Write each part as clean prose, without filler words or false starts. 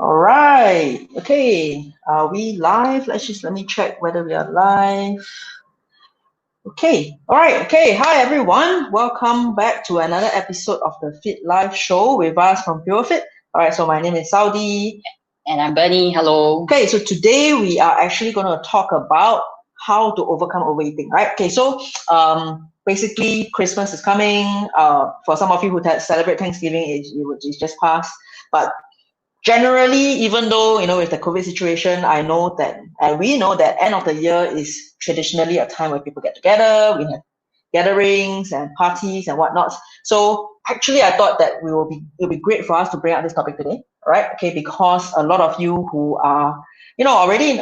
All right. Okay. Are we live? Let me check whether we are live. Okay. All right. Okay. Hi, everyone. Welcome back to another episode of the Fit Life Show with us from Pure Fit. All right. So my name is Saudi. And I'm Bernie. Hello. Okay. So today we are actually going to talk about how to overcome overeating, right? Okay. So, basically Christmas is coming. For some of you who celebrate Thanksgiving, it's just passed. But generally, even though, with the COVID situation, I know that, and we know that end of the year is traditionally a time where people get together, we have gatherings and parties and whatnot. So actually, I thought that it'll be great for us to bring out this topic today, right? Okay, because a lot of you who are, already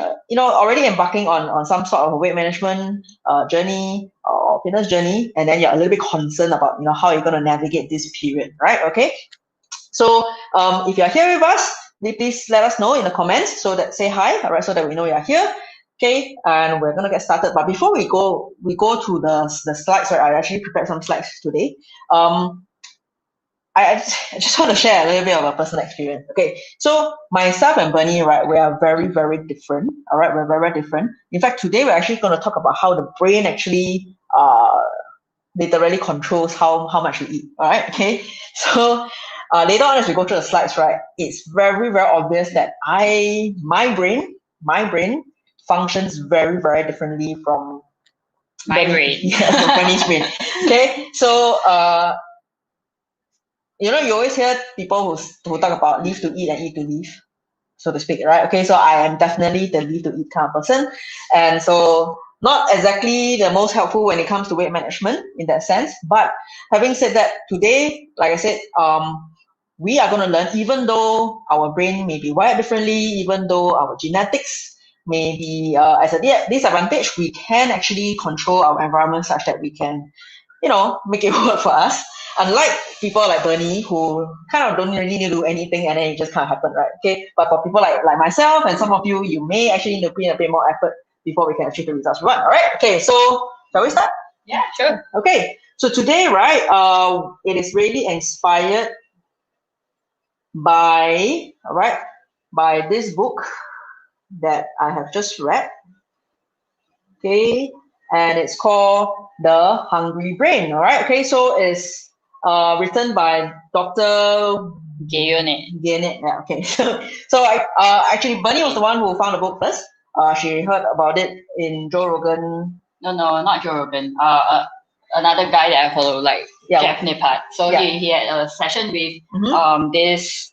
embarking on some sort of a weight management journey or fitness journey, and then you're a little bit concerned about, how you're going to navigate this period, right? Okay. So if you're here with us, please let us know in the comments, so that say hi, all right, so that we know you're here. Okay, and we're gonna get started. But before we go to the slides, right? I actually prepared some slides today. I just want to share a little bit of a personal experience. Okay, so myself and Bernie, right, we are very, very different. All right, we're very, very different. In fact, today we're actually going to talk about how the brain actually literally controls how much you eat. All right, okay. So later on, as we go through the slides, right, it's very, very obvious that my brain functions very, very differently from my brain. Yeah, from Bernie's brain. Okay, so you always hear people who talk about live to eat and eat to live, so to speak, right? Okay, so I am definitely the live to eat kind of person, and so not exactly the most helpful when it comes to weight management in that sense. But having said that, today, like I said, we are going to learn, even though our brain may be wired differently, even though our genetics may be as a disadvantage, we can actually control our environment such that we can, make it work for us. Unlike people like Bernie, who kind of don't really need to do anything and then it just kind of happen, right? Okay, but for people like myself and some of you, you may actually need to put in a bit more effort before we can achieve the results we want. All right. Okay, so shall we start? Yeah, sure. Okay, so today, right, it is really inspired by this book that I have just read. Okay, and it's called The Hungry Brain. All right. Okay, so it's written by Dr. Guyenet. Yeah. Okay. So I actually Bernie was the one who found the book first. She heard about it in Joe Rogan. No, not Joe Rogan. Another guy that I follow, like Jeff Nipat. So he had a session with this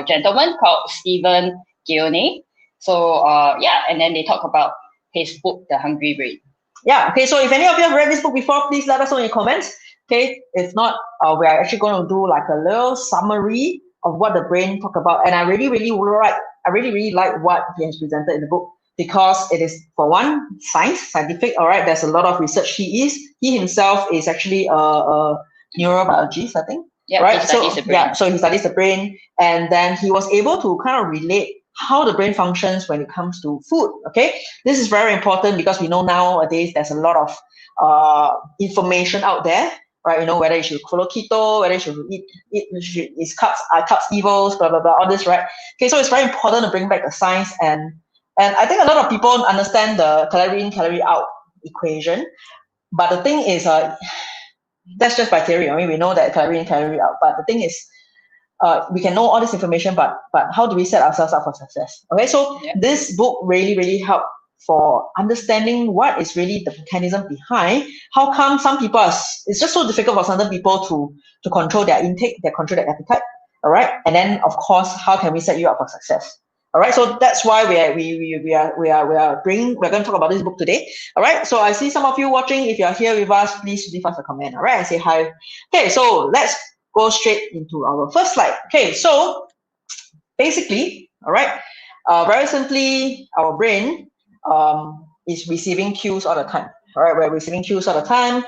gentleman called Stephan Guyenet. So and then they talk about his book, The Hungry Brain. Yeah. Okay. So if any of you have read this book before, please let us know in the comments. Okay. If not, we are actually going to do like a little summary of what the brain talk about. And I really, really like what he has presented in the book, because it is, for one, scientific. All right. There's a lot of research. He himself is actually a neurobiologist, I think. Yeah. Right. He studies the brain. So he studies the brain, and then he was able to kind of relate how the brain functions when it comes to food. Okay, this is very important because we know nowadays there's a lot of information out there, right? Whether you should follow keto, whether you should eat is carbs evils, blah blah blah, all this, right? Okay, so it's very important to bring back the science, and I think a lot of people understand the calorie in, calorie out equation, but the thing is, that's just by theory. I mean, we know that calorie in, calorie out, but the thing is, we can know all this information, but how do we set ourselves up for success? Okay, so this book really, really helped for understanding what is really the mechanism behind how come some people it's just so difficult for some people to control their intake, control their appetite. All right, and then of course, how can we set you up for success? All right, so that's why we're going to talk about this book today. All right, so I see some of you watching. If you're here with us, please leave us a comment. All right, and say hi. Okay, so let's go straight into our first slide. Okay, so basically, all right, very simply, our brain is receiving cues all the time. All right, we're receiving cues all the time.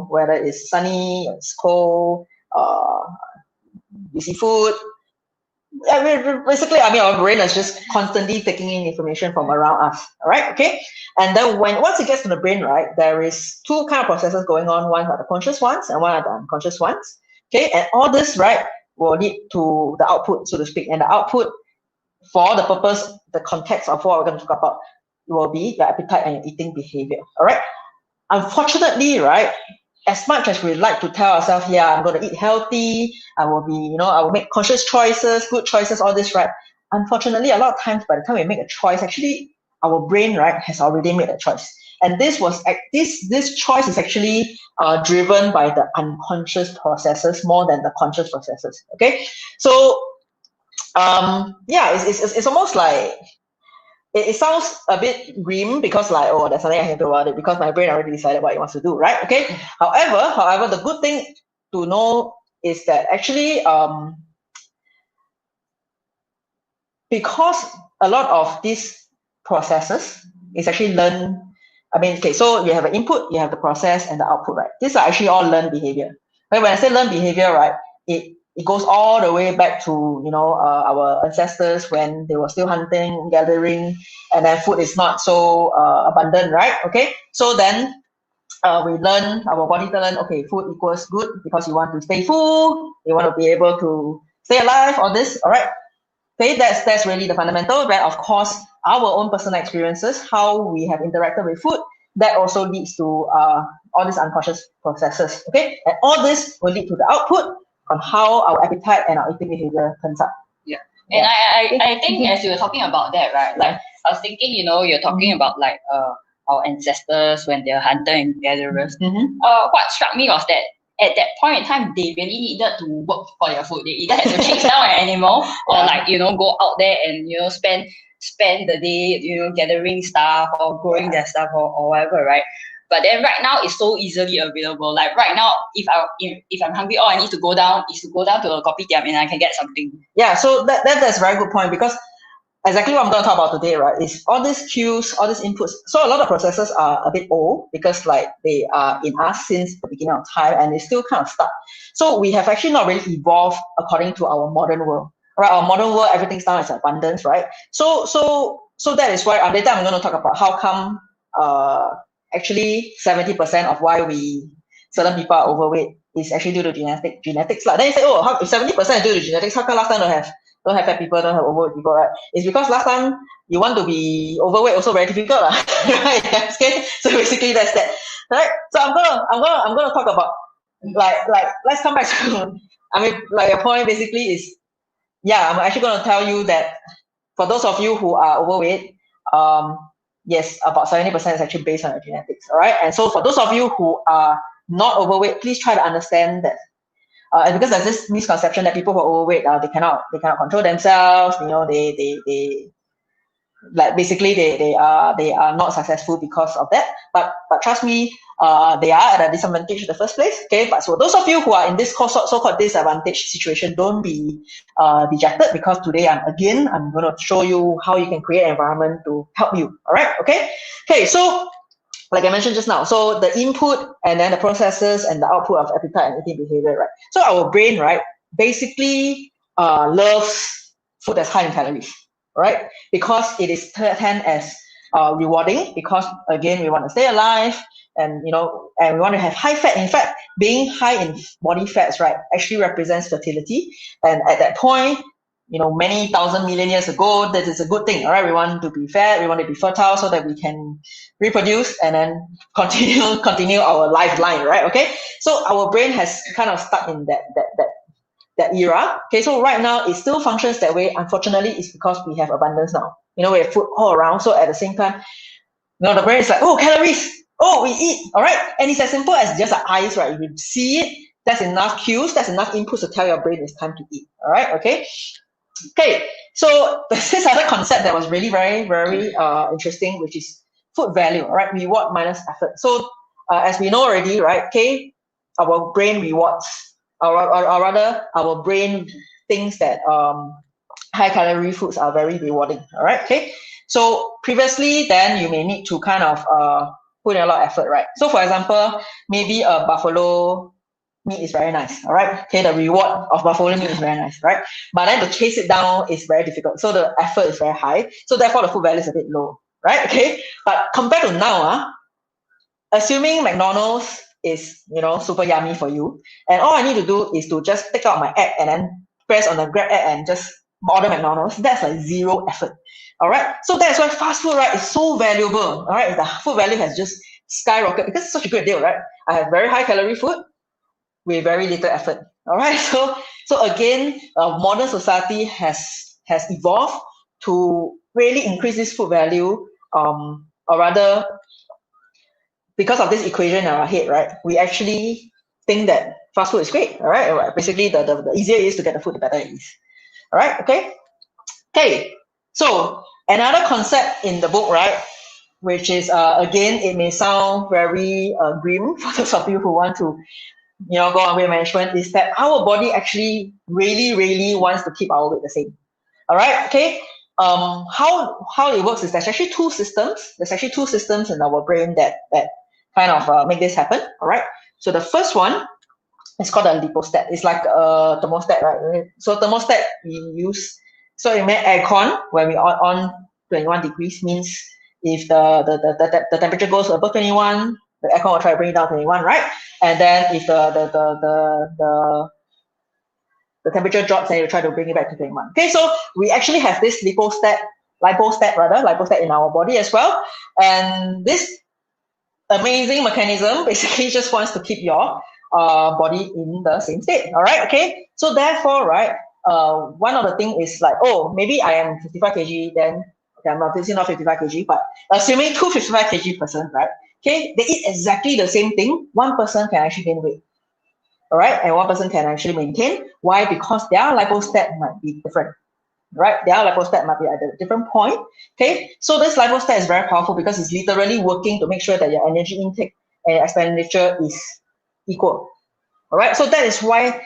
Whether it's sunny, it's cold, we see food. Basically, our brain is just constantly taking in information from around us. All right, okay. And then once it gets to the brain, right, there is two kind of processes going on. One are the conscious ones, and one are the unconscious ones. Okay, and all this, right, will lead to the output, so to speak. And the output, for the purpose, the context of what we're going to talk about, will be your appetite and your eating behavior. All right. Unfortunately, right, as much as we like to tell ourselves, yeah, I'm going to eat healthy, I will be, I will make conscious choices, good choices, all this, right? Unfortunately, a lot of times by the time we make a choice, actually, our brain, right, has already made a choice. And this choice is actually driven by the unconscious processes more than the conscious processes. Okay, so yeah, it's almost like it sounds a bit grim because like, oh, there's nothing I can do about it because my brain already decided what it wants to do, right? Okay. However, the good thing to know is that actually, because a lot of these processes is actually learned. I mean, okay, so you have an input, you have the process and the output, right? These are actually all learned behavior. Right? When I say learned behavior, right, it goes all the way back to our ancestors when they were still hunting, gathering, and then food is not so abundant, right? Okay, so then we learn, our body learn, okay, food equals good because you want to stay full, you want to be able to stay alive, all this, all right? Okay, that's really the fundamental. But of course, our own personal experiences, how we have interacted with food, that also leads to all these unconscious processes. Okay, and all this will lead to the output on how our appetite and our eating behavior turns out. Yeah, and I think as you were talking about that, right? Like I was thinking, you're talking about like our ancestors when they're hunter and gatherers. What struck me was that at that point in time, they really needed to work for their food. They either had to chase down an animal or like, go out there and, spend the day, gathering stuff or growing their stuff or whatever, right? But then right now it's so easily available. Like right now, if I'm hungry, all I need to go down is to go down to a kopitiam and I can get something. Yeah, so that's a very good point because exactly what I'm going to talk about today, right, is all these cues, all these inputs. So a lot of processes are a bit old because like they are in us since the beginning of time and they still kind of stuck. So we have actually not really evolved according to our modern world, right? Our modern world, everything's done as abundance, right? So that is why later I'm going to talk about how come actually 70% of why certain people are overweight is actually due to genetics. Then you say, oh, how, if 70% is due to genetics, how come last time don't have fat people, don't have overweight people, right? It's because last time you want to be overweight also very difficult, right? Okay, so basically that's that, right? So I'm gonna talk about like let's come back to like your point basically is, yeah, I'm actually gonna tell you that for those of you who are overweight, yes, about 70% is actually based on your genetics, all right? And so for those of you who are not overweight, please try to understand that. And because there's this misconception that people who are overweight, they cannot control themselves. They like basically they are not successful because of that. But trust me, they are at a disadvantage in the first place. Okay, but so those of you who are in this so-called disadvantaged situation, don't be dejected because today I'm going to show you how you can create an environment to help you. All right, okay, so like I mentioned just now, so the input and then the processes and the output of appetite and eating behavior, right? So our brain, right, basically loves food that's high in calories, right? Because it is tend as rewarding because again, we want to stay alive and, and we want to have high fat. In fact, being high in body fats, right, actually represents fertility. And at that point, many thousand million years ago, that is a good thing. All right, we want to be fat, we want to be fertile so that we can reproduce and then continue our lifeline, right? Okay, so our brain has kind of stuck in that era. Okay, so right now it still functions that way. Unfortunately, it's because we have abundance now. We have food all around. So at the same time, the brain is like, oh, calories. Oh, we eat. All right, and it's as simple as just the eyes, right? If you see it, that's enough cues, that's enough inputs to tell your brain it's time to eat. All right, okay. Okay, so there's this other concept that was really very, very interesting, which is food value, right? Reward minus effort. So as we know already, right? Okay, our brain rewards, or rather, our brain thinks that high calorie foods are very rewarding. All right, okay. So previously, then you may need to kind of put in a lot of effort, right? So for example, maybe a buffalo meat is very nice, all right? Okay, the reward of buffalo meat is very nice, right? But then to chase it down is very difficult. So the effort is very high. So therefore the food value is a bit low, right? Okay, but compared to now, assuming McDonald's is, you know, super yummy for you. And all I need to do is to just take out my app and then press on the Grab app and just order McDonald's. That's like zero effort. All right. So that's why fast food, right, is so valuable. All right. The food value has just skyrocketed because it's such a great deal, right? I have very high calorie food with very little effort. All right. So again, modern society has evolved to really increase this food value, or rather, because of this equation in our head, right? We actually think that fast food is great. All right. Basically, the easier it is to get the food, the better it is. All right. Okay. Okay. So another concept in the book, right, which is again, it may sound very grim for those of you who want to, you know, go on weight management, is that our body actually really wants to keep our weight the same. All right. Okay. How it works is there's actually two systems. There's actually two systems in our brain that kind of make this happen. All right. So the first one is called a lipostat. It's like a thermostat, right? So thermostat we use. So in aircon, when we on 21 degrees, means if the temperature goes above 21, the aircon will try to bring it down to 21, right? And then if the temperature drops, and you try to bring it back to 21. Okay, so we actually have this lipostat in our body as well. And this amazing mechanism basically just wants to keep your body in the same state. All right, okay. So therefore, right, one of the things is like, oh, maybe I am 55 kg, then okay, I'm obviously not 55 kg, but assuming two 55 kg person, right? Okay, they eat exactly the same thing. One person can actually gain weight. All right, and one person can actually maintain. Why? Because their lipostat might be different, right? Their lipostat might be at a different point. Okay, so this lipostat is very powerful because it's literally working to make sure that your energy intake and expenditure is equal. All right, so that is why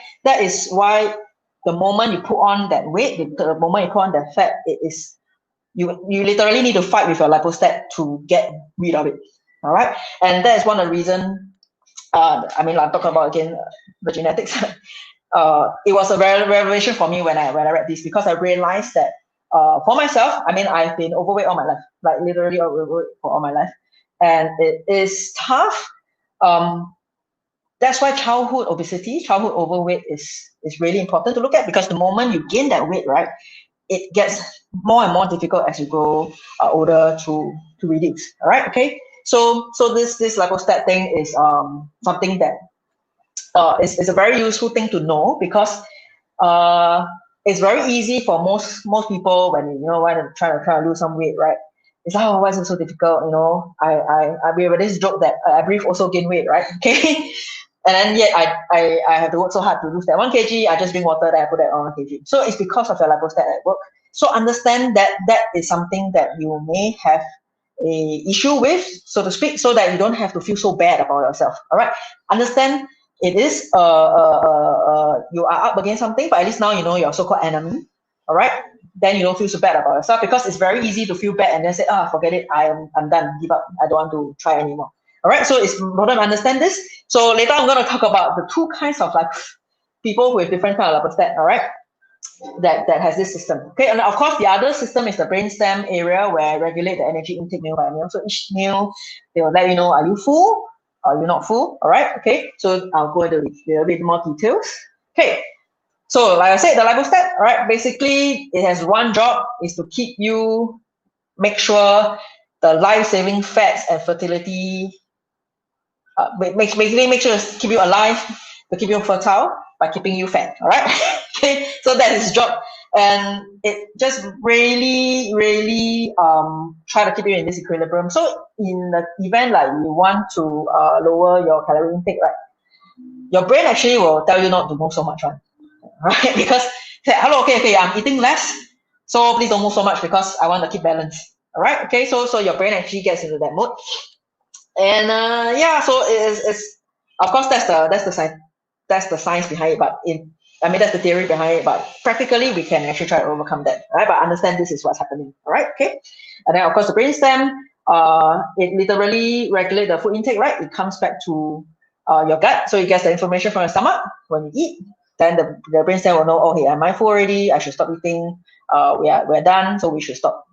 the moment you put on that weight, the moment you put on that fat, it is you literally need to fight with your lipostat to get rid of it. All right, and that is one of the reasons. I mean, I'm talking about again the genetics. It was a revelation for me when I read this, because I realized that for myself, I mean, I've been overweight all my life, like literally overweight for all my life, and it is tough. That's why childhood obesity, childhood overweight is really important to look at, because the moment you gain that weight, right, it gets more and more difficult as you grow older to reduce. All right, okay. So this lipostat thing is something that is a very useful thing to know, because it's very easy for most people when you know want to try to lose some weight, right? It's like, oh, why is it so difficult? You know, I have this joke that I breathe also gain weight, right? Okay. And then yet I have to work so hard to lose that 1 kg. I just drink water, then I put that on 1 kg. So it's because of your lipostat at work. So understand that is something that you may have a issue with, so to speak, so that you don't have to feel so bad about yourself. All right. Understand it is you are up against something, but at least now you know your so-called enemy. All right. Then you don't feel so bad about yourself, because it's very easy to feel bad and then say, forget it, I'm done, give up, I don't want to try anymore. All right, so it's important to understand this. So later I'm going to talk about the two kinds of like people with different kind of lipostat, all right, that has this system. Okay, and of course the other system is the brainstem area, where regulate the energy intake meal by meal. So each meal, they will let you know, are you full? Are you not full? All right, okay, so I'll go into a little bit more details. Okay, so like I said, the lipostat, all right, basically it has one job, is to keep you, make sure the life-saving fats and fertility, basically make sure to keep you alive, to keep you fertile by keeping you fat. All right. Okay, so that is job, and it just really try to keep you in this equilibrium. So in the event like you want to lower your calorie intake, right, your brain actually will tell you not to move so much, right? Because say, hello, okay, I'm eating less, so please don't move so much because I want to keep balance. All right. Okay, so your brain actually gets into that mode. And yeah, so it's of course that's the science behind it, but that's the theory behind it, but practically we can actually try to overcome that, right? But understand this is what's happening. All right, okay. And then of course the brainstem, it literally regulates the food intake, right? It comes back to your gut, so you get the information from your stomach when you eat. Then the brainstem will know, oh, hey, am I full already? I should stop eating. We're done, so we should stop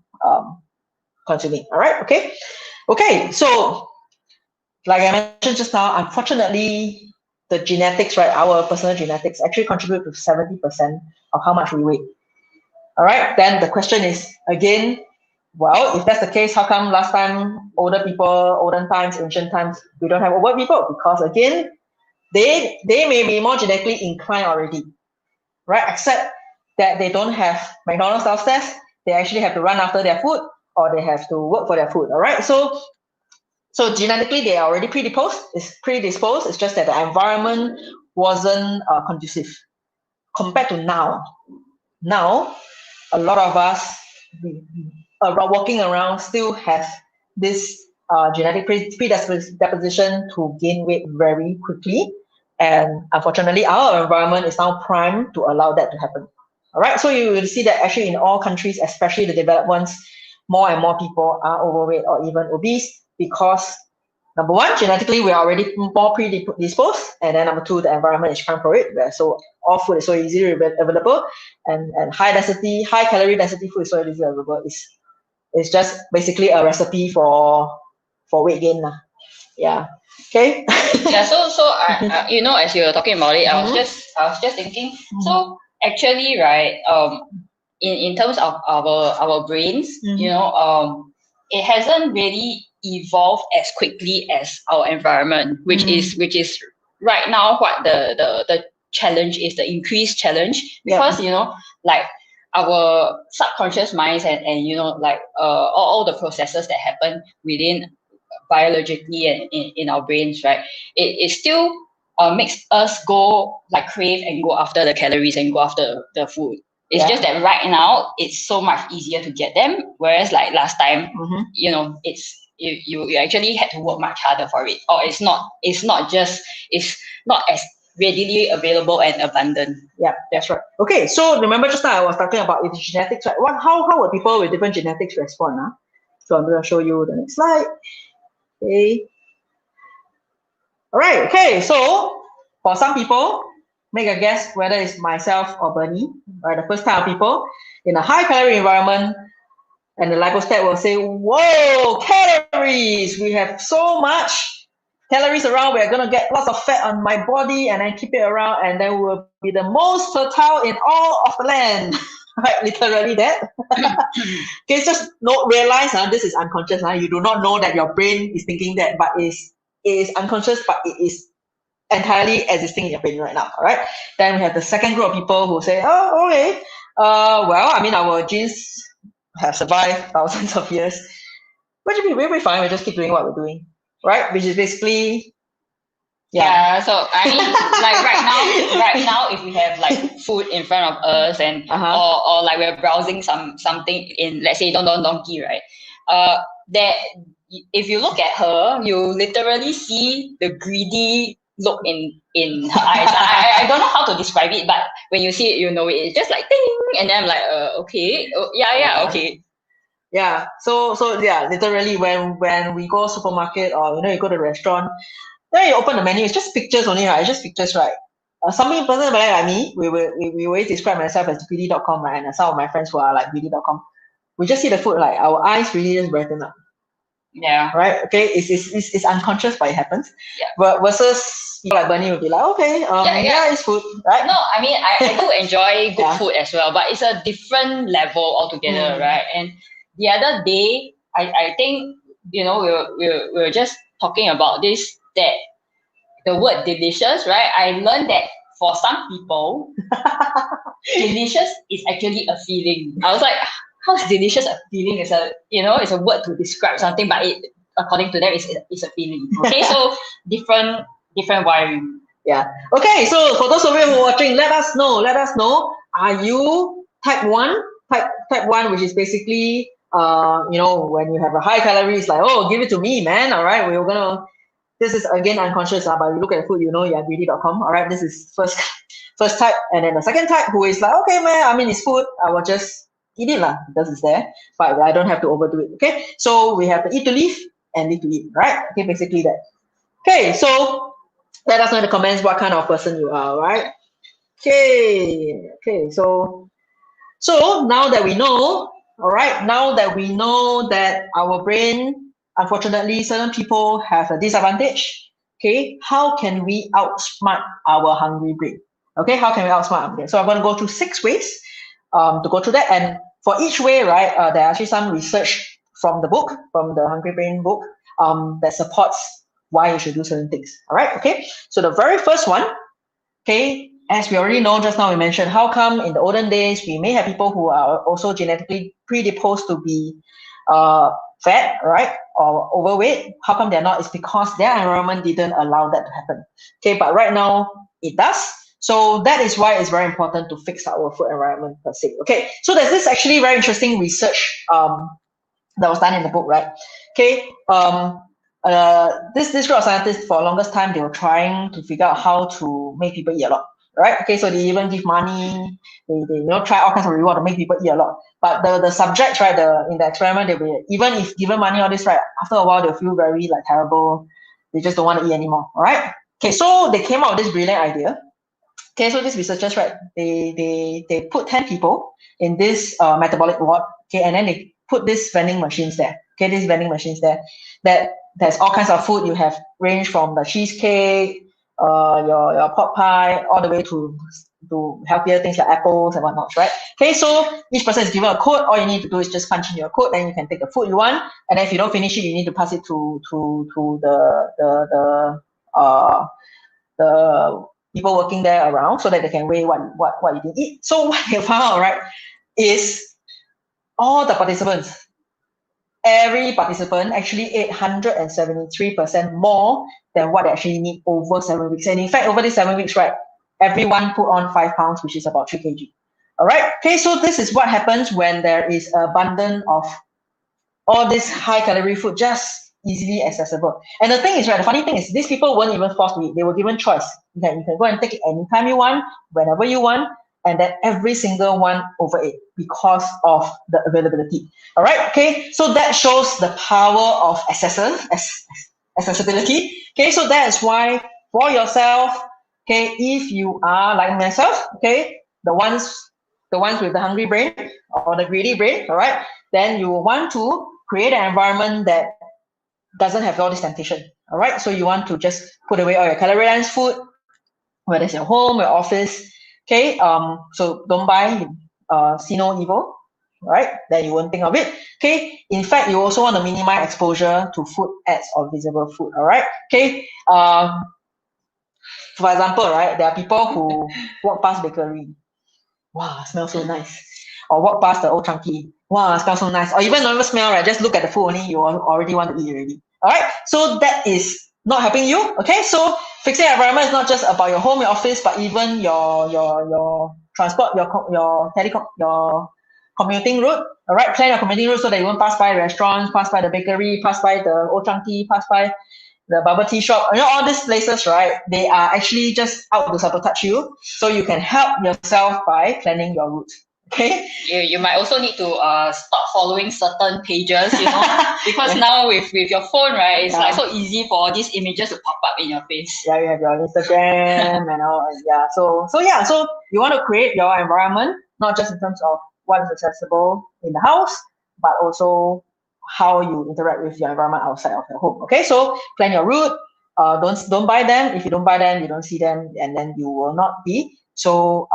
consuming. All right, okay. Okay, so like I mentioned just now, unfortunately, the genetics, right, our personal genetics actually contribute to 70% of how much we weigh. All right, then the question is again, well, if that's the case, how come last time olden times, ancient times, we don't have overweight people? Because again, they may be more genetically inclined already, right? Except that they don't have McDonald's downstairs, they actually have to run after their food or they have to work for their food. All right, so genetically they are already predisposed. It's just that the environment wasn't conducive compared to now. Now, a lot of us walking around still have this genetic predisposition to gain weight very quickly. And unfortunately, our environment is now primed to allow that to happen. All right, so you will see that actually in all countries, especially the developed ones, more and more people are overweight or even obese because number one, genetically we are already more predisposed, and then number two, the environment is primed for it. So all food is so easily available, and high calorie density food is so easily available. It's just basically a recipe for weight gain. Yeah. Okay. Yeah, so you know, as you were talking about it, I was just thinking. So actually, right, in terms of our brains, you know, it hasn't really evolved as quickly as our environment, which is right now what the challenge is, the increased challenge, because you know, like our subconscious minds and you know, like all the processes that happen within biologically and in our brains, right? It still makes us go like crave and go after the calories and go after the food. It's just that right now it's so much easier to get them, whereas like last time, you know, it's you actually had to work much harder for it, or it's not as readily available and abundant. Yeah, that's right. Okay, so remember just now I was talking about the genetics, right? How would people with different genetics respond? So I'm going to show you the next slide. Okay. All right. Okay. So for some people, make a guess whether it's myself or Bernie, right? The first type of people in a high calorie environment, and the lipostat will say, "Whoa, calories! We have so much calories around. We're gonna get lots of fat on my body, and then keep it around, and then we'll be the most fertile in all of the land." Right, literally that. Okay, just realize this is unconscious. You do not know that your brain is thinking that, but it is unconscious, but it is entirely existing in your brain right now. All right. Then we have the second group of people who say, "Oh, okay. Well, I mean, our genes have survived thousands of years. But we'll be fine. We just keep doing what we're doing, right?" Which is basically yeah. So I mean, like right now, if we have like food in front of us and or like we're browsing something in, let's say, Don Donkey, right? That if you look at her, you literally see the greedy look in her eyes. I don't know how to describe it, but when you see it, you know it. It's just like ding, and then I'm like, okay, okay. Yeah. So yeah, literally when we go supermarket or you go to the restaurant, then you open the menu, it's just pictures only, right? It's just pictures, right? Some people like me, we always describe myself as greedy.com, right? And some of my friends who are like greedy.com, we just see the food, like our eyes really just brighten up. Yeah. Right. Okay. It's unconscious, but it happens. Yeah. But versus people like Bernie will be like, okay, it's food, right? No, I mean I do enjoy good food as well, but it's a different level altogether, right? And the other day, I think we were just talking about this, that the word delicious, right? I learned that for some people, delicious is actually a feeling. I was like, how's delicious a feeling? It's a word to describe something, but it, according to them, it's a feeling. Okay, so different wiring. Yeah. Okay, so for those of you who are watching, let us know. Are you type 1? Type 1, which is basically when you have a high calories, like, oh, give it to me, man. All right, this is again unconscious, but you look at food, you're greedy.com. All right, this is first type, and then the second type who is like, okay, man, I mean, it's food, I will just eat it because it's there, but I don't have to overdo it. Okay, so we have to eat to live and live to eat, right? Okay, basically that. Okay, so let us know in the comments what kind of person you are, right? Okay, so now that we know, all right, now that we know that our brain unfortunately, certain people have a disadvantage. Okay, how can we outsmart our hungry brain? Okay, how can we outsmart our brain? So I'm going to go through 6 ways to go through that. And for each way, right, there are actually some research from the book, from the Hungry Brain book, that supports why you should do certain things. All right, okay. So the very first one, okay, as we already know, just now we mentioned, how come in the olden days we may have people who are also genetically predisposed to be fat, right, or overweight? How come they're not? It's because their environment didn't allow that to happen. Okay, but right now it does. So that is why it's very important to fix our food environment per se. Okay, so there's this actually very interesting research that was done in the book, right? Okay, this group of scientists for the longest time they were trying to figure out how to make people eat a lot, right? Okay, so they even give money, they try all kinds of reward to make people eat a lot. But the subjects, right, in the experiment, they will, even if given money all this, right, after a while they'll feel very like terrible. They just don't want to eat anymore. All right. Okay, so they came out with this brilliant idea. Okay, so these researchers, right, they put 10 people in this metabolic ward, okay, and then they put these vending machines there. Okay, these vending machines there that there's all kinds of food. You have range from the cheesecake, your pot pie, all the way to healthier things like apples and whatnot, right? Okay, so each person is given a code. All you need to do is just punch in your code, then you can take the food you want, and then if you don't finish it, you need to pass it to the people working there around so that they can weigh what you can eat. So what they found out, right, is all the participants, every participant actually ate 173% more than what they actually need over 7 weeks. And in fact, over these 7 weeks, right, everyone put on 5 pounds, which is about 3 kg. All right. Okay. So this is what happens when there is abundance of all this high calorie food just easily accessible. And the thing is, right, the funny thing is these people weren't even forced to eat. They were given choice. You can go and take it anytime you want, whenever you want, and then every single one overate because of the availability. All right, okay, so that shows the power of accessibility. Okay, so that is why for yourself, okay, if you are like myself, okay, the ones with the hungry brain or the greedy brain, all right, then you want to create an environment that doesn't have all this temptation. All right, so you want to just put away all your calorie-dense food, whether it's your home, your office. Okay, so don't buy, see no evil, right? Then you won't think of it. Okay, in fact, you also want to minimize exposure to food ads or visible food. All right, okay. For example, right, there are people who walk past bakery. Wow, smells so nice. Or walk past the old chunky. Wow, smells so nice. Or even not even smell, right? Just look at the food only, you already want to eat already. All right, so that is not helping you. Okay, so fixing your environment is not just about your home, your office, but even your transport, your commuting route. All right, plan your commuting route so that you won't pass by restaurants, pass by the bakery, pass by the old chunky, pass by the bubble tea shop. You know, all these places, right? They are actually just out to sabotage you, so you can help yourself by planning your route. Okay. You might also need to stop following certain pages, you know, because now with your phone, right, it's like so easy for these images to pop up in your face. Yeah, you have your Instagram and all. Yeah, so you want to create your environment not just in terms of what is accessible in the house, but also how you interact with your environment outside of your home. Okay, so plan your route. Don't buy them. If you don't buy them, you don't see them, and then you will not be so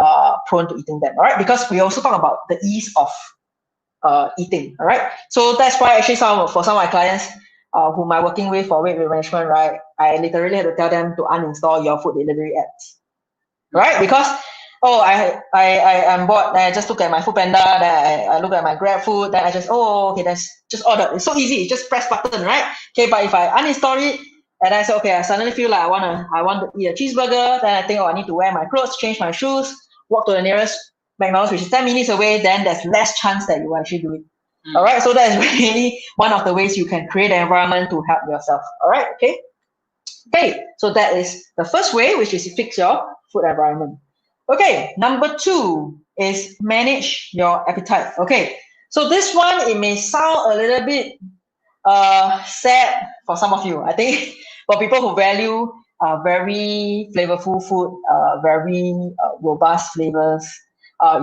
prone to eating them. All right, because we also talk about the ease of eating. All right, so that's why actually for some of my clients whom I'm working with for weight management, right, I literally had to tell them to uninstall your food delivery apps, right? Because I'm bored, then I just look at my food panda, then I look at my grab food, then I just okay, that's just order. It's so easy, just press button, right? Okay, but if I uninstall it and I say, okay, I suddenly feel like I want to eat a cheeseburger, then I think, I need to wear my clothes, change my shoes, walk to the nearest McDonald's, which is 10 minutes away, then there's less chance that you will actually do it. All right, so that is really one of the ways you can create an environment to help yourself. All right, okay. Okay, so that is the first way, which is to fix your food environment. Okay, number 2 is manage your appetite. Okay, so this one, it may sound a little bit sad for some of you. I think for people who value very flavorful food, very robust flavors,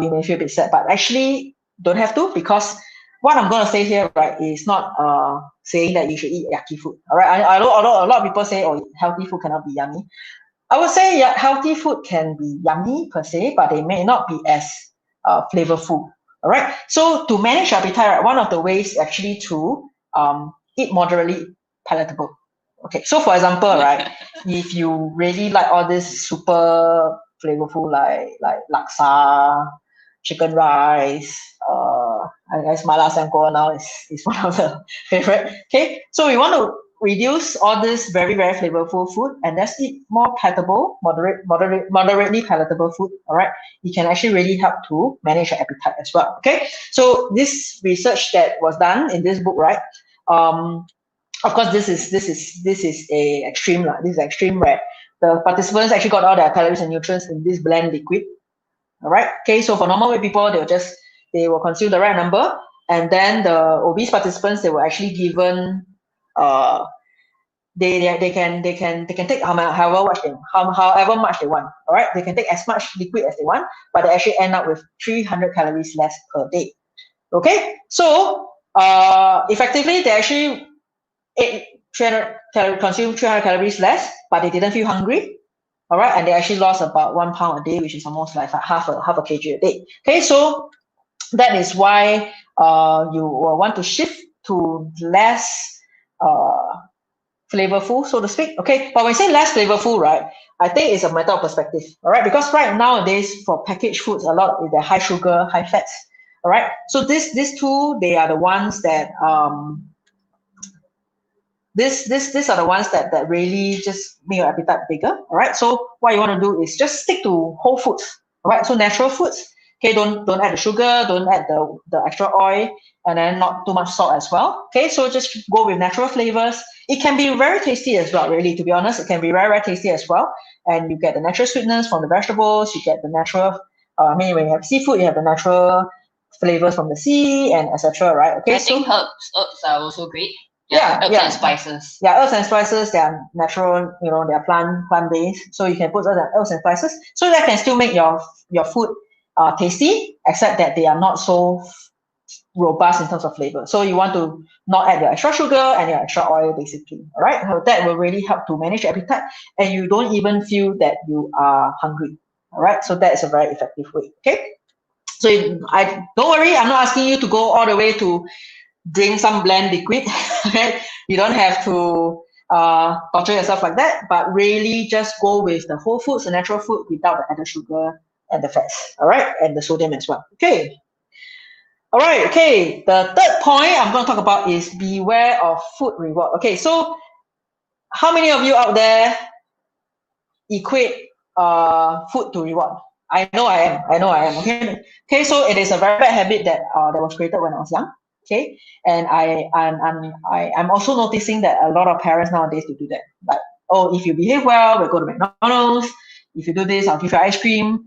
you may feel a bit sad, but actually don't have to, because what I'm going to say here, right, is not saying that you should eat yucky food. All right. I know a lot of people say, oh, healthy food cannot be yummy. I would say, yeah, healthy food can be yummy per se, but they may not be as flavorful. All right. So to manage appetite, right, one of the ways actually to eat moderately palatable. Okay. So for example, right, if you really like all this super flavorful like laksa, chicken rice, I guess mala sangkor now is one of the favorite. Okay. So we want to reduce all this very, very flavorful food and let's eat more palatable, moderately palatable food. All right. It can actually really help to manage your appetite as well. Okay. So this research that was done in this book, right? Of course, this is a extreme lah. This is extreme where the participants actually got all their calories and nutrients in this blend liquid. All right. Okay. So for normal weight people, they will consume the right number, and then the obese participants, they were actually given they can take however much they want. All right, they can take as much liquid as they want, but they actually end up with 300 calories less per day. Okay, so effectively they actually consumed 300 calories less, but they didn't feel hungry. All right, and they actually lost about 1 pound a day, which is almost like half a kg a day. Okay, so that is why you will want to shift to less flavorful, so to speak. Okay, but when we say less flavorful, right, I think it's a matter of perspective. All right, because right nowadays for packaged foods, a lot of they're high sugar, high fats. All right, so these two, they are the ones that these are the ones that really just make your appetite bigger. All right, so what you want to do is just stick to whole foods. All right, so natural foods. Okay, don't add the sugar, don't add the extra oil, and then not too much salt as well. Okay, so just go with natural flavors. It can be very tasty as well, really, to be honest. It can be very, very tasty as well. And you get the natural sweetness from the vegetables, you get the natural, when you have seafood, you have the natural flavors from the sea and etc. Right? Okay, I think herbs are also great. Yeah, herbs and spices. Yeah, herbs and spices, they are natural, they are plant-based. So you can put herbs and spices. So that can still make your food tasty, except that they are not so robust in terms of flavor. So you want to not add your extra sugar and your extra oil, basically. All right. So that will really help to manage your appetite, and you don't even feel that you are hungry. All right. So that is a very effective way. Okay. So don't worry. I'm not asking you to go all the way to drink some blend liquid. Okay. You don't have to torture yourself like that, but really just go with the whole foods, the natural food, without the added sugar and the fats. All right, and the sodium as well. Okay. All right, okay. The third point I'm going to talk about is beware of food reward. Okay, so how many of you out there equate food to reward? I know I am. Okay, so it is a very bad habit that was created when I was young. Okay, and I'm also noticing that a lot of parents nowadays to do that. Like, oh, if you behave well, we'll go to McDonald's. If you do this, I'll give you ice cream.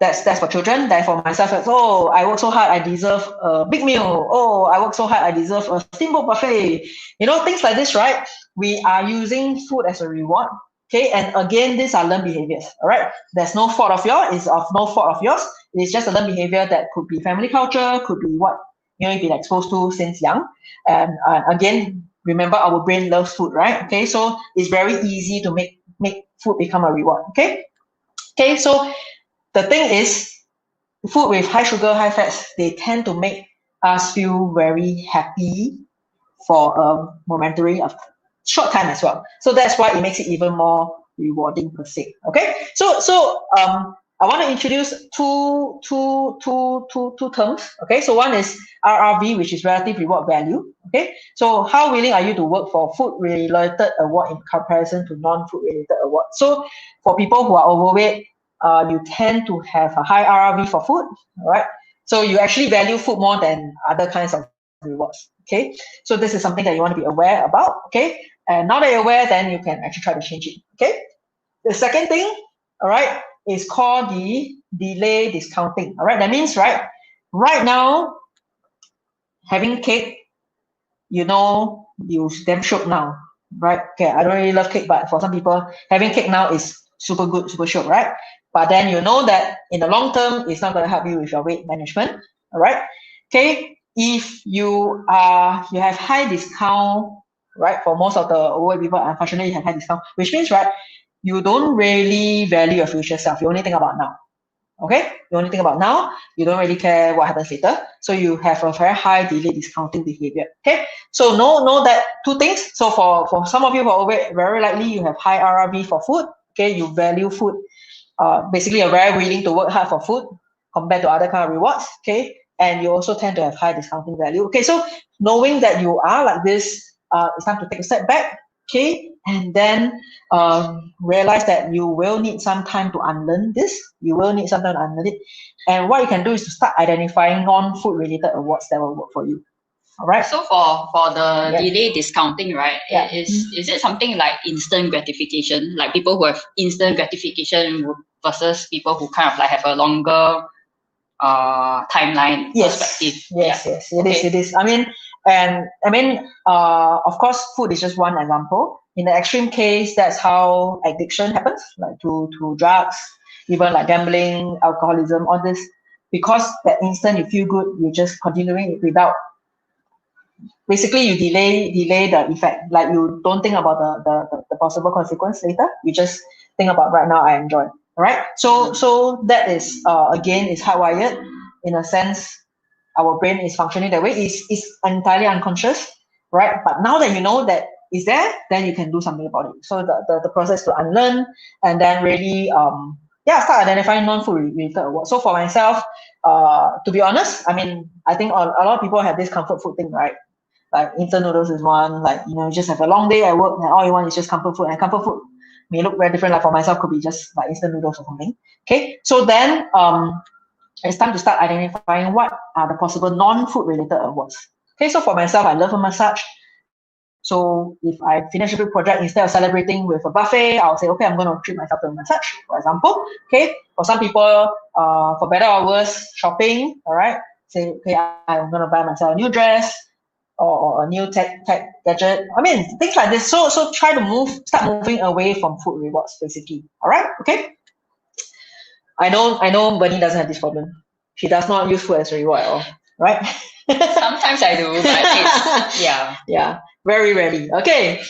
That's for children. Then for myself, it's, oh, I work so hard, I deserve a big meal. Oh, I work so hard, I deserve a steamboat buffet. Things like this, right? We are using food as a reward. Okay, and again, these are learned behaviors. All right, there's no fault of yours. It's of no fault of yours. It's just a learned behavior that could be family culture, could be what you've been exposed to since young. And again, remember, our brain loves food, right? Okay, so it's very easy to make food become a reward. Okay, so the thing is, food with high sugar, high fats, they tend to make us feel very happy for a momentary of short time as well. So that's why it makes it even more rewarding per se. Okay, so I want to introduce two terms. Okay, so one is RRV, which is relative reward value. Okay, so how willing are you to work for food related award in comparison to non-food related award? So for people who are overweight, you tend to have a high RRV for food. All right, so you actually value food more than other kinds of rewards. Okay, so this is something that you want to be aware about. Okay, and now that you're aware, then you can actually try to change it. Okay, the second thing, all right, is called the delay discounting. All right, that means right now, having cake, you damn shook now, right? Okay, I don't really love cake, but for some people, having cake now is super good, super shook, right? But then you know that in the long term, it's not going to help you with your weight management. All right. Okay. if you have high discount, right? For most of the overweight people, unfortunately, you have high discount, which means, right, you don't really value your future self. You only think about now. Okay, you only think about now. You don't really care what happens later. So you have a very high delay discounting behavior. Okay, so know that two things. So for some of you who are overweight, very likely you have high RRV for food. Okay, you value food. Basically, you're very willing to work hard for food compared to other kind of rewards. Okay, and you also tend to have high discounting value. Okay, so knowing that you are like this, it's time to take a step back. Okay, and then realize that you will need some time to unlearn this. You will need some time to unlearn it. And what you can do is to start identifying non-food related awards that will work for you. All right. So for the delay discounting, right? Yeah. Is it something like instant gratification, like people who have instant gratification versus people who kind of like have a longer timeline perspective? Yes, it is. I mean, of course, food is just one example. In the extreme case, that's how addiction happens, like to drugs, even like gambling, alcoholism, all this. Because that instant you feel good, you're just continuing it without. Basically, you delay the effect. Like you don't think about the possible consequence later. You just think about right now. I enjoy. All right. So that is again is hardwired in a sense. Our brain is functioning that way. Is entirely unconscious, right? But now that you know that is there, then you can do something about it. So the process to unlearn and then really start identifying non-food related awards. So for myself, to be honest, I mean, I think a lot of people have this comfort food thing, right? Like instant noodles is one, like, you just have a long day at work and all you want is just comfort food, and comfort food may look very different. Like for myself, could be just like instant noodles or something. Okay, so then it's time to start identifying what are the possible non-food related awards. Okay, so for myself, I love a massage. So if I finish a big project, instead of celebrating with a buffet, I'll say, okay, I'm going to treat myself to a massage, for example. Okay, for some people, for better or worse, shopping, all right, say, okay, I'm going to buy myself a new dress, or a new tech gadget. I mean, things like this. So try to start moving away from food rewards, basically. All right, okay. I know Bernie doesn't have this problem. She does not use food as a reward at all, right? Sometimes I do, but it's, yeah, very rarely. Okay,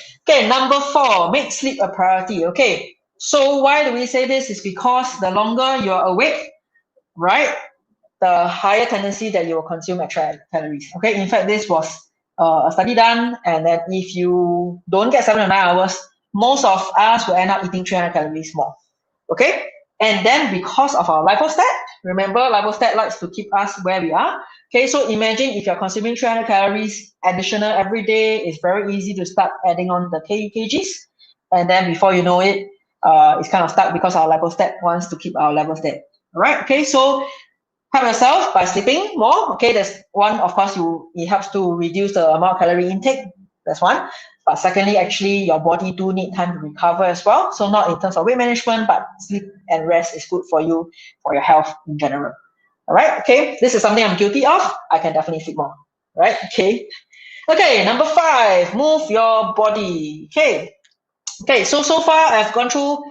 number 4, make sleep a priority. Okay, so why do we say this? Is because the longer you're awake, right, the higher tendency that you will consume extra calories. Okay, in fact, this was a study done, and that if you don't get 7 or 9 hours, most of us will end up eating 300 calories more. Okay, and then because of our lipostat, remember lipostat likes to keep us where we are. Okay, so imagine if you're consuming 300 calories additional every day, it's very easy to start adding on the kgs, and then before you know it, it's kind of stuck because our lipostat wants to keep our levels there. All right, okay, so help yourself by sleeping more. Okay, there's one, of course, it helps to reduce the amount of calorie intake. That's one. But secondly, actually, your body do need time to recover as well. So not in terms of weight management, but sleep and rest is good for you, for your health in general. All right, okay, this is something I'm guilty of. I can definitely sleep more. All right, okay. Okay, number 5, move your body. Okay, so far I've gone through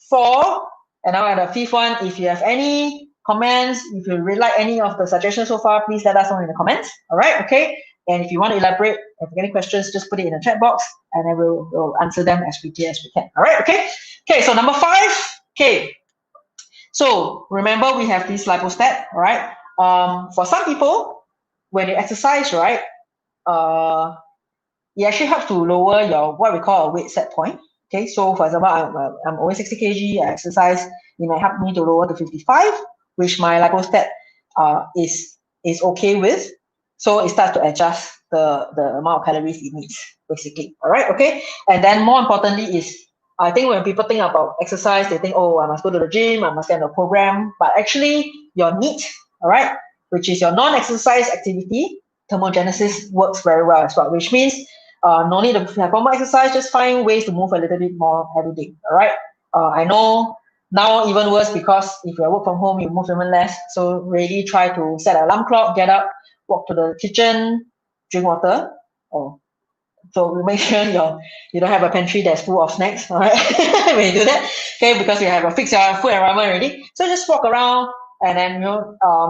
4, and now at the 5th one. If you have any comments, if you really like any of the suggestions so far, please let us know in the comments. All right, okay. And if you want to elaborate, if you have any questions, just put it in the chat box, and then we'll answer them as quickly as we can. All right, okay. Okay, so number 5. Okay. So remember, we have this lipostat. All right. For some people, when you exercise, right, it actually helps to lower your what we call a weight set point. Okay, so for example, I'm always 60 kg. I exercise, it might help me to lower to 55, which my lipostat is okay with. So it starts to adjust the amount of calories it needs, basically. All right, okay. And then more importantly is, I think when people think about exercise, they think, oh, I must go to the gym, I must get a program. But actually, your NEAT, all right, which is your non-exercise activity, thermogenesis works very well as well, which means no need to have formal exercise, just find ways to move a little bit more every day. All right. I know now even worse, because if you work from home, you move even less. So really try to set an alarm clock, get up, walk to the kitchen, drink water. So we make sure you don't have a pantry that's full of snacks. All right. When you do that, okay, because you have a fixed food environment already. So just walk around, and then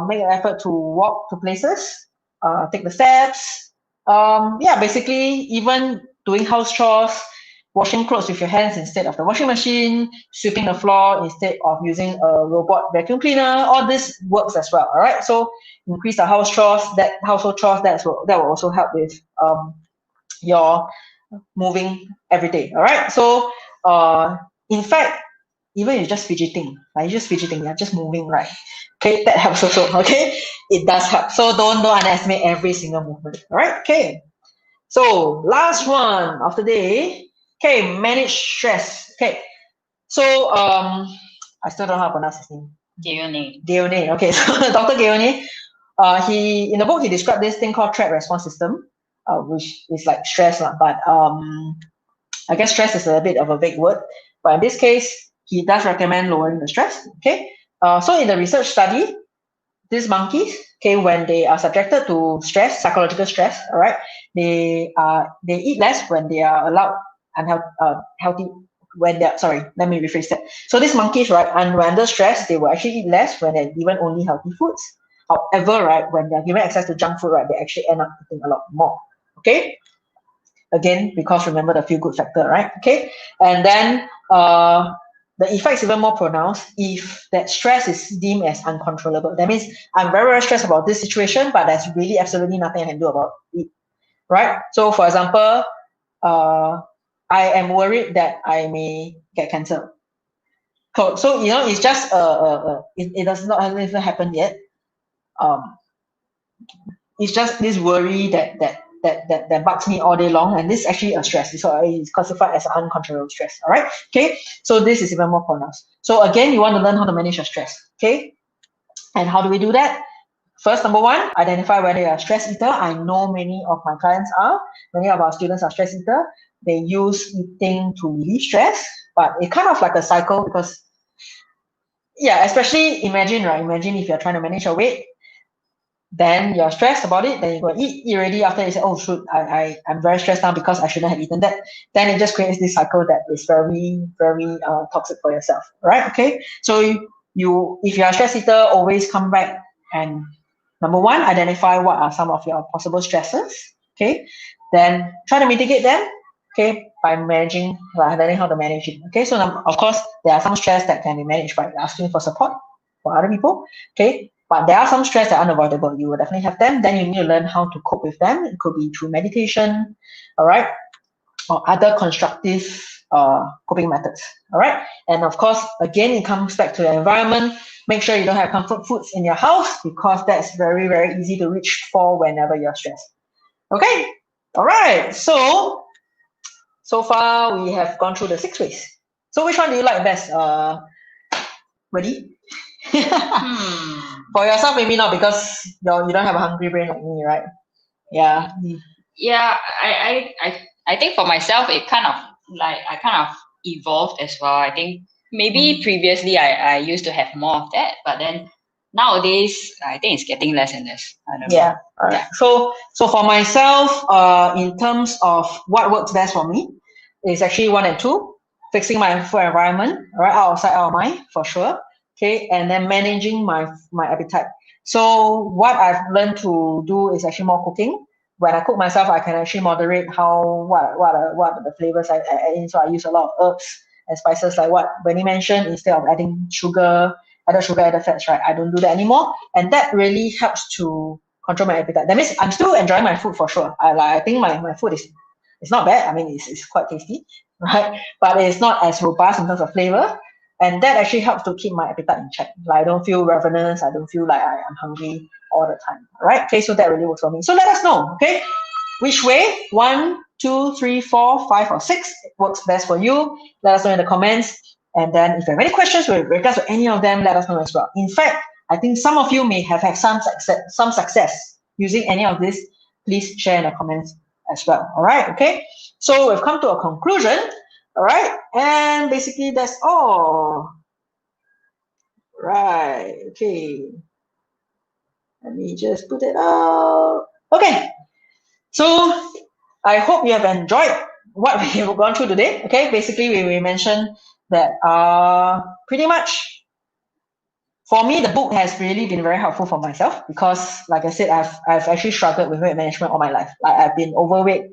make an effort to walk to places take the steps. Yeah, basically even doing house chores, washing clothes with your hands instead of the washing machine, sweeping the floor instead of using a robot vacuum cleaner. All this works as well. All right. So increase the house chores, that household chores. That will also help with your moving every day. All right. So in fact, even you're just fidgeting, like you're just fidgeting, you're just moving, right? Okay, that helps also. Okay, it does help. So don't underestimate every single movement. All right. Okay. So last one of the day. Okay, manage stress. Okay. So I still don't know how to pronounce his name. Guyenet. Okay, so Dr. Guyenet, he in the book he described this thing called threat response system, which is like stress, but I guess stress is a bit of a vague word. But in this case, he does recommend lowering the stress. Okay. So in the research study, these monkeys, okay, when they are subjected to stress, psychological stress, all right, they eat less when they are allowed healthy when they're sorry, let me rephrase that. So these monkeys, right, and when under stress, they will actually eat less when they're given only healthy foods. However, right, when they're given access to junk food, right, they actually end up eating a lot more. Okay. Again, because remember the feel good factor, right? Okay. And then the effect is even more pronounced if that stress is deemed as uncontrollable. That means I'm very, very stressed about this situation, but there's really absolutely nothing I can do about it, right? So for example, I am worried that I may get cancer. So it's just it does not hasn't happened yet. It's just this worry that bugs me all day long, and this is actually a stress. So it's classified as uncontrollable stress. All right. Okay. So this is even more pronounced. So again, you want to learn how to manage your stress. Okay. And how do we do that? First, number one, identify whether you're a stress eater. I know many of my clients are. Many of our students are stress eater. They use eating to relieve stress, but it's kind of like a cycle because, yeah, especially imagine, right? Imagine if you're trying to manage your weight, then you're stressed about it, then you go eat already. After you say, oh shoot, I'm very stressed now because I shouldn't have eaten that. Then it just creates this cycle that is very, very toxic for yourself, right? Okay. So you if you're a stress eater, always come back and number one, identify what are some of your possible stresses. Okay. Then try to mitigate them. Okay, by learning how to manage it. Okay, so of course there are some stress that can be managed by asking for support for other people. Okay, but there are some stress that are unavoidable. You will definitely have them. Then you need to learn how to cope with them. It could be through meditation, all right, or other constructive coping methods. All right. And of course, again, it comes back to the environment. Make sure you don't have comfort foods in your house because that's very, very easy to reach for whenever you're stressed. Okay. All right. So far we have gone through the 6 ways. So which one do you like best? Ready? For yourself, maybe not because you don't have a hungry brain like me, right? Yeah. Yeah, I think for myself, it kind of evolved as well. I think maybe previously I used to have more of that, but then nowadays I think it's getting less and less. I don't know. Yeah. All right. So for myself, in terms of what works best for me, is actually 1 and 2, fixing my food environment, right, outside our mind for sure. Okay, and then managing my appetite. So what I've learned to do is actually more cooking. When I cook myself, I can actually moderate what are the flavors I add in. So I use a lot of herbs and spices like what Bernie mentioned. Instead of adding added sugar, added fats, right? I don't do that anymore, and that really helps to control my appetite. That means I'm still enjoying my food for sure. I think my food is it's not bad. I mean, it's quite tasty, right? But it's not as robust in terms of flavor. And that actually helps to keep my appetite in check. Like I don't feel ravenous. I don't feel like I'm hungry all the time. Right? Okay, so that really works for me. So let us know, okay? Which way? 1, 2, 3, 4, 5, or 6 works best for you. Let us know in the comments. And then if you have any questions with regards to any of them, let us know as well. In fact, I think some of you may have had some success using any of this. Please share in the comments as well. All right, okay? So we've come to a conclusion. All right, and basically that's all. Right, okay. Let me just put it out. Okay, so I hope you have enjoyed what we have gone through today. Okay, basically we mentioned that pretty much for me, the book has really been very helpful for myself because, like I said, I've actually struggled with weight management all my life. Like I've been overweight.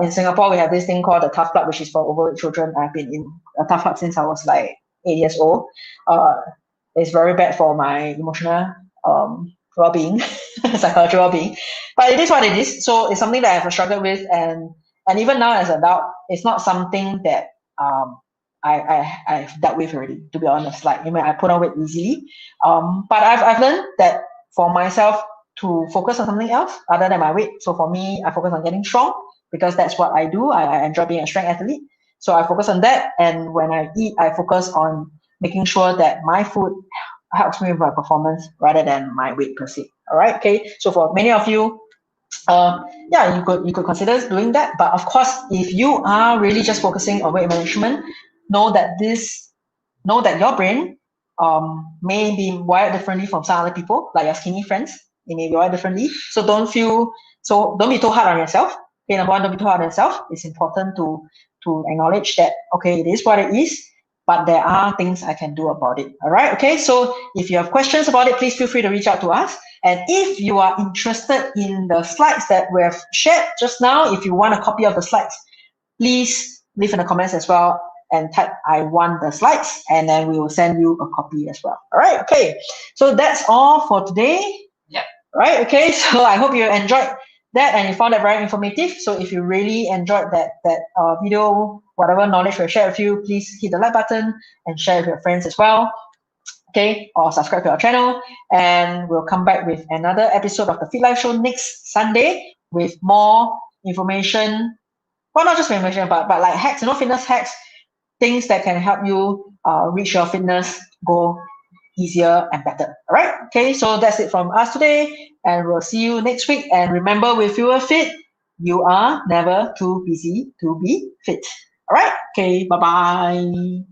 In Singapore, we have this thing called the Tough Club, which is for overweight children. I've been in a Tough Club since I was like 8 years old. It's very bad for my emotional well-being, psychological well-being. But it is what it is. So it's something that I've struggled with, and even now as an adult, it's not something that I've dealt with already, to be honest. Like, I put on weight easily. But I've learned that for myself to focus on something else other than my weight. So for me, I focus on getting strong because that's what I do. I enjoy being a strength athlete. So I focus on that. And when I eat, I focus on making sure that my food helps me with my performance rather than my weight per se. All right. Okay. So for many of you, yeah, you could consider doing that. But of course, if you are really just focusing on weight management, know that your brain may be wired differently from some other people, like your skinny friends. They may be wired differently. So don't be too hard on yourself. Okay, number one, don't be too hard on yourself. It's important to acknowledge that, okay, it is what it is, but there are things I can do about it. All right. Okay. So if you have questions about it, please feel free to reach out to us. And if you are interested in the slides that we have shared just now, if you want a copy of the slides, please leave in the comments as well and type I want the slides, and then we will send you a copy as well. All right. Okay. So that's all for today. Yep. Right. Okay. So I hope you enjoyed that and you found that very informative. So if you really enjoyed that video, whatever knowledge we shared with you, please hit the like button and share with your friends as well. Okay, or subscribe to our channel, and we'll come back with another episode of the Fit Life Show next Sunday with more information. Well, not just information, but like hacks, fitness hacks, things that can help you reach your fitness goal easier and better. All right. Okay. So that's it from us today, and we'll see you next week. And remember, with Fuel Fit, you are never too busy to be fit. All right. Okay. Bye bye.